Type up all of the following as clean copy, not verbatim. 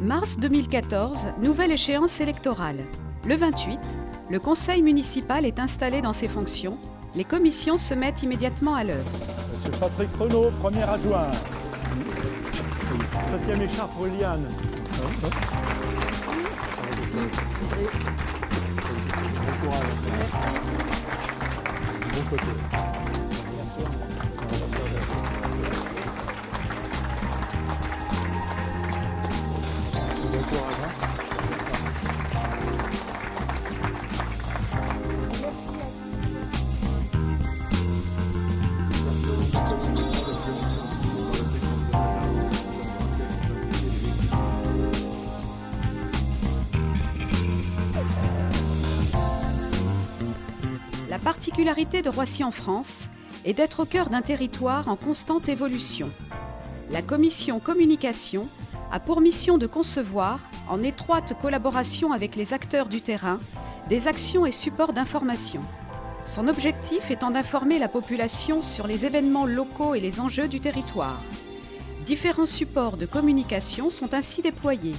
Mars 2014, nouvelle échéance électorale. Le 28, le conseil municipal est installé dans ses fonctions. Les commissions se mettent immédiatement à l'œuvre. Monsieur Patrick Renaud, premier adjoint. 7e écharpe pour Liane. Bon courage. Bon côté. Bon courage. La particularité de Roissy en France est d'être au cœur d'un territoire en constante évolution. La commission communication a pour mission de concevoir, en étroite collaboration avec les acteurs du terrain, des actions et supports d'information. Son objectif étant d'informer la population sur les événements locaux et les enjeux du territoire. Différents supports de communication sont ainsi déployés.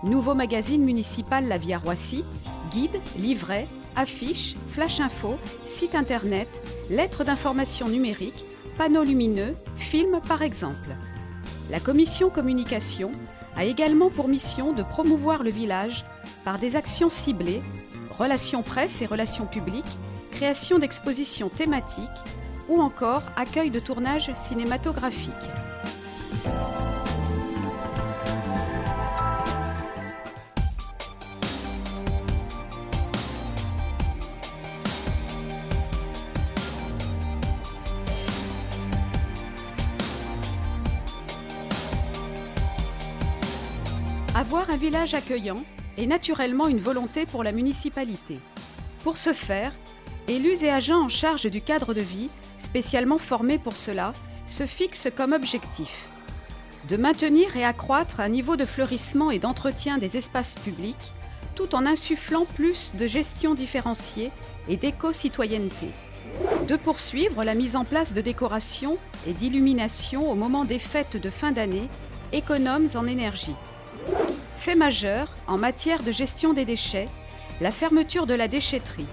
Nouveau magazine municipal La Vie à Roissy, guides, livrets, affiches, flash info, site internet, lettres d'information numérique, panneaux lumineux, films par exemple. La commission communication a également pour mission de promouvoir le village par des actions ciblées, relations presse et relations publiques, création d'expositions thématiques ou encore accueil de tournages cinématographiques. Avoir un village accueillant est naturellement une volonté pour la municipalité. Pour ce faire, élus et agents en charge du cadre de vie, spécialement formés pour cela, se fixent comme objectif de maintenir et accroître un niveau de fleurissement et d'entretien des espaces publics, tout en insufflant plus de gestion différenciée et d'éco-citoyenneté. De poursuivre la mise en place de décorations et d'illumination au moment des fêtes de fin d'année, économes en énergie. Fait majeur, en matière de gestion des déchets, la fermeture de la déchetterie.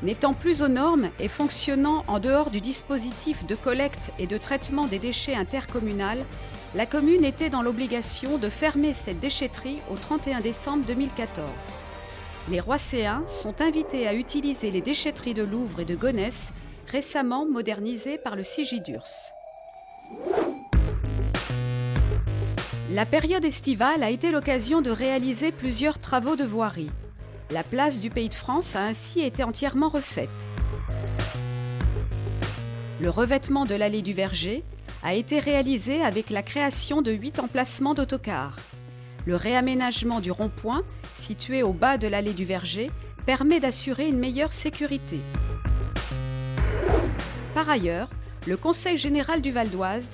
N'étant plus aux normes et fonctionnant en dehors du dispositif de collecte et de traitement des déchets intercommunal, la commune était dans l'obligation de fermer cette déchetterie au 31 décembre 2014. Les Roisséens sont invités à utiliser les déchetteries de Louvre et de Gonesse, récemment modernisées par le Sigidurs. La période estivale a été l'occasion de réaliser plusieurs travaux de voirie. La place du Pays de France a ainsi été entièrement refaite. Le revêtement de l'allée du Verger a été réalisé avec la création de 8 emplacements d'autocars. Le réaménagement du rond-point, situé au bas de l'allée du Verger, permet d'assurer une meilleure sécurité. Par ailleurs, le Conseil général du Val d'Oise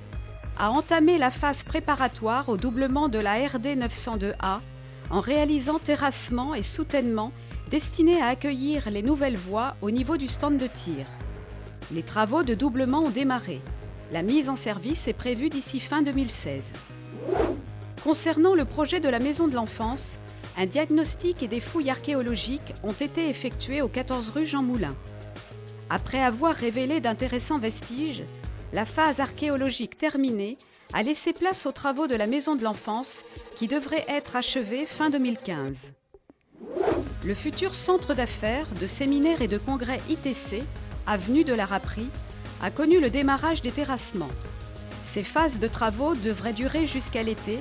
a entamé la phase préparatoire au doublement de la RD 902A en réalisant terrassement et soutènement destinés à accueillir les nouvelles voies au niveau du stand de tir. Les travaux de doublement ont démarré. La mise en service est prévue d'ici fin 2016. Concernant le projet de la Maison de l'Enfance, un diagnostic et des fouilles archéologiques ont été effectuées aux 14 rue Jean Moulin. Après avoir révélé d'intéressants vestiges, la phase archéologique terminée a laissé place aux travaux de la Maison de l'Enfance qui devraient être achevés fin 2015. Le futur centre d'affaires, de séminaires et de congrès ITC, avenue de la Raperie, a connu le démarrage des terrassements. Ces phases de travaux devraient durer jusqu'à l'été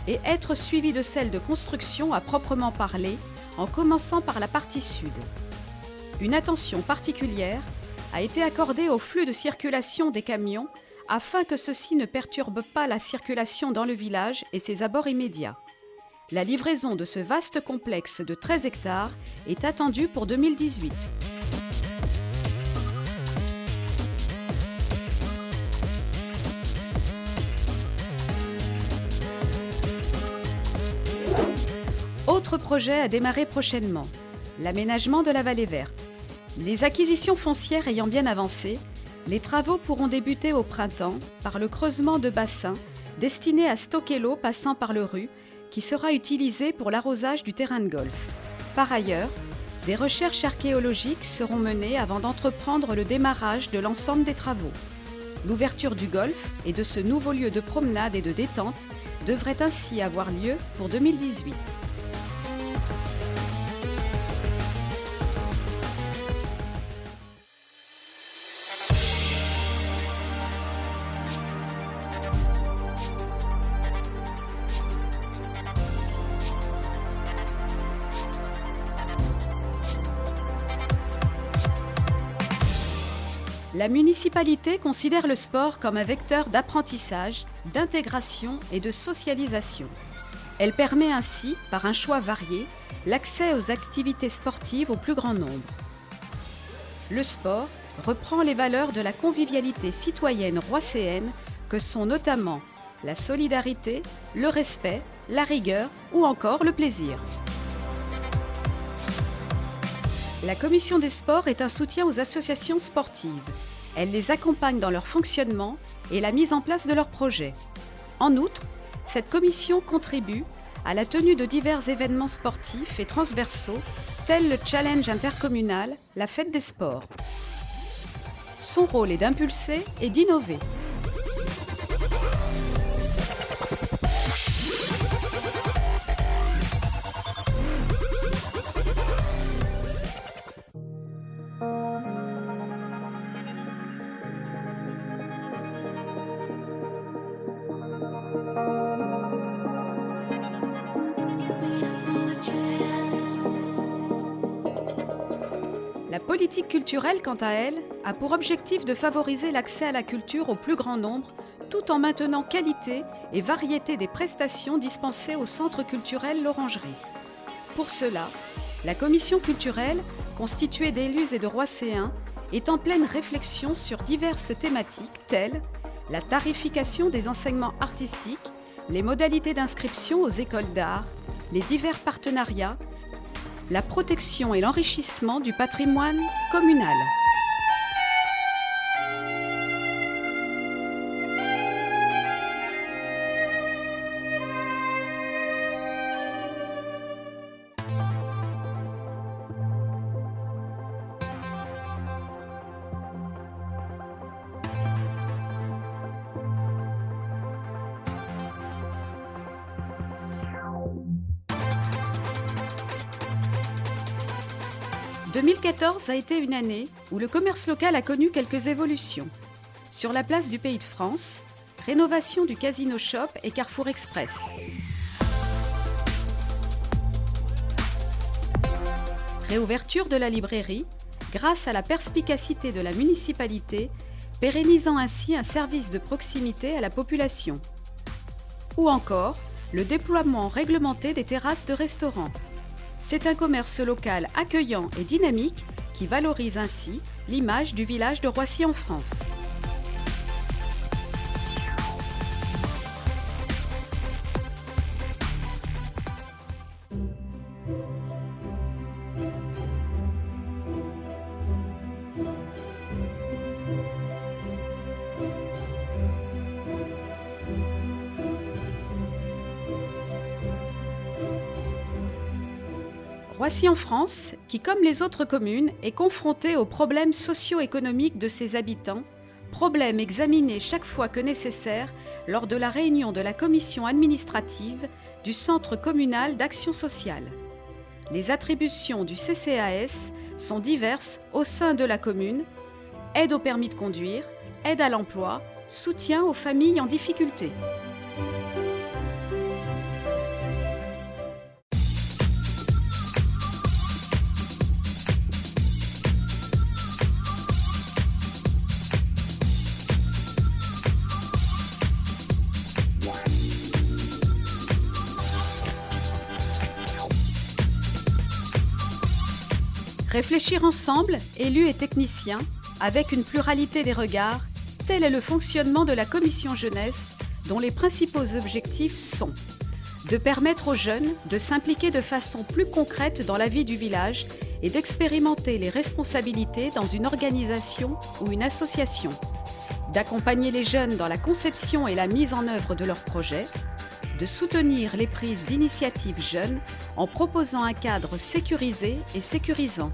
et être suivies de celles de construction à proprement parler, en commençant par la partie sud. Une attention particulière a été accordée au flux de circulation des camions afin que ceux-ci ne perturbent pas la circulation dans le village et ses abords immédiats. La livraison de ce vaste complexe de 13 hectares est attendue pour 2018. Autre projet à démarrer prochainement, l'aménagement de la vallée verte. Les acquisitions foncières ayant bien avancé, les travaux pourront débuter au printemps par le creusement de bassins destinés à stocker l'eau passant par le Ruz, qui sera utilisé pour l'arrosage du terrain de golf. Par ailleurs, des recherches archéologiques seront menées avant d'entreprendre le démarrage de l'ensemble des travaux. L'ouverture du golf et de ce nouveau lieu de promenade et de détente devrait ainsi avoir lieu pour 2018. La municipalité considère le sport comme un vecteur d'apprentissage, d'intégration et de socialisation. Elle permet ainsi, par un choix varié, l'accès aux activités sportives au plus grand nombre. Le sport reprend les valeurs de la convivialité citoyenne roisséenne que sont notamment la solidarité, le respect, la rigueur ou encore le plaisir. La commission des sports est un soutien aux associations sportives. Elle les accompagne dans leur fonctionnement et la mise en place de leurs projets. En outre, cette commission contribue à la tenue de divers événements sportifs et transversaux, tels le challenge intercommunal, la fête des sports. Son rôle est d'impulser et d'innover. La politique culturelle, quant à elle, a pour objectif de favoriser l'accès à la culture au plus grand nombre, tout en maintenant qualité et variété des prestations dispensées au Centre culturel L'Orangerie. Pour cela, la commission culturelle, constituée d'élus et de Roisséens, est en pleine réflexion sur diverses thématiques telles la tarification des enseignements artistiques, les modalités d'inscription aux écoles d'art, les divers partenariats, la protection et l'enrichissement du patrimoine communal. « 2014 a été une année où le commerce local a connu quelques évolutions. Sur la place du Pays de France, rénovation du Casino Shop et Carrefour Express. Réouverture de la librairie grâce à la perspicacité de la municipalité, pérennisant ainsi un service de proximité à la population. Ou encore, le déploiement réglementé des terrasses de restaurants. C'est un commerce local accueillant et dynamique qui valorise ainsi l'image du village de Roissy en France. Roissy en France, qui comme les autres communes est confrontée aux problèmes socio-économiques de ses habitants, problèmes examinés chaque fois que nécessaire lors de la réunion de la commission administrative du Centre communal d'action sociale. Les attributions du CCAS sont diverses au sein de la commune: aide au permis de conduire, aide à l'emploi, soutien aux familles en difficulté. Réfléchir ensemble, élus et techniciens, avec une pluralité des regards, tel est le fonctionnement de la commission jeunesse, dont les principaux objectifs sont de permettre aux jeunes de s'impliquer de façon plus concrète dans la vie du village et d'expérimenter les responsabilités dans une organisation ou une association, d'accompagner les jeunes dans la conception et la mise en œuvre de leurs projets, de soutenir les prises d'initiatives jeunes en proposant un cadre sécurisé et sécurisant.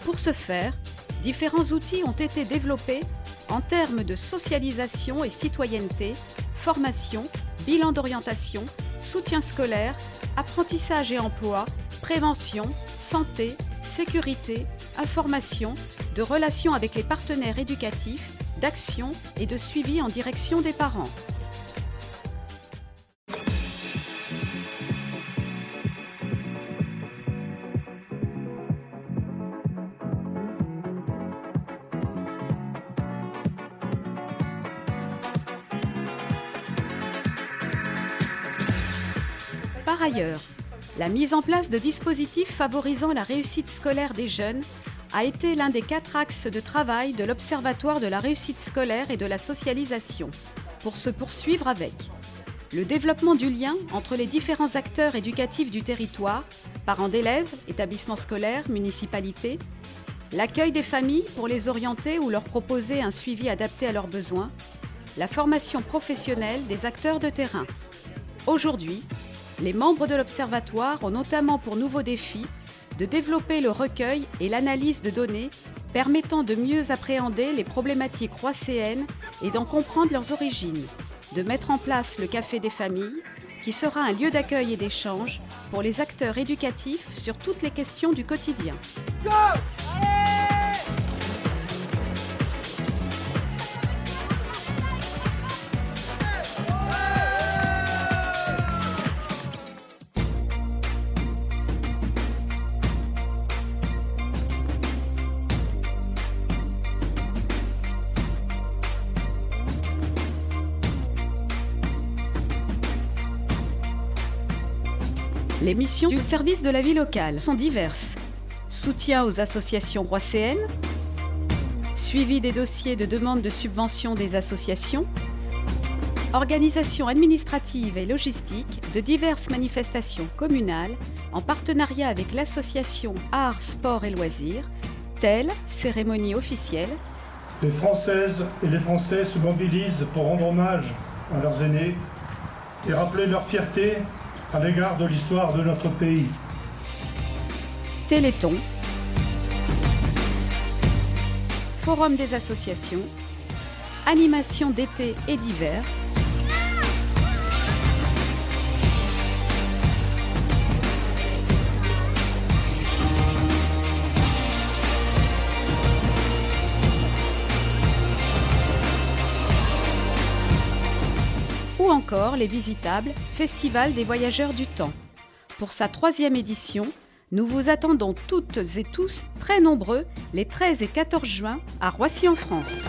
Pour ce faire, différents outils ont été développés en termes de socialisation et citoyenneté, formation, bilan d'orientation, soutien scolaire, apprentissage et emploi, prévention, santé, sécurité, information, de relations avec les partenaires éducatifs, d'action et de suivi en direction des parents. Par ailleurs, la mise en place de dispositifs favorisant la réussite scolaire des jeunes a été l'un des 4 axes de travail de l'Observatoire de la réussite scolaire et de la socialisation, pour se poursuivre avec le développement du lien entre les différents acteurs éducatifs du territoire, parents d'élèves, établissements scolaires, municipalités, l'accueil des familles pour les orienter ou leur proposer un suivi adapté à leurs besoins, la formation professionnelle des acteurs de terrain. Aujourd'hui, les membres de l'Observatoire ont notamment pour nouveau défi de développer le recueil et l'analyse de données permettant de mieux appréhender les problématiques roisséennes et d'en comprendre leurs origines, de mettre en place le Café des familles, qui sera un lieu d'accueil et d'échange pour les acteurs éducatifs sur toutes les questions du quotidien. Go! Les missions du service de la vie locale sont diverses. Soutien aux associations roisséennes, suivi des dossiers de demande de subvention des associations, organisation administrative et logistique de diverses manifestations communales en partenariat avec l'association Arts, Sport et Loisirs, telle cérémonie officielle. Les Françaises et les Français se mobilisent pour rendre hommage à leurs aînés et rappeler leur fierté à l'égard de l'histoire de notre pays. Téléthon, Forum des associations, animation d'été et d'hiver, ou encore les visitables Festival des Voyageurs du Temps. Pour sa 3e édition, nous vous attendons toutes et tous très nombreux les 13 et 14 juin à Roissy en France.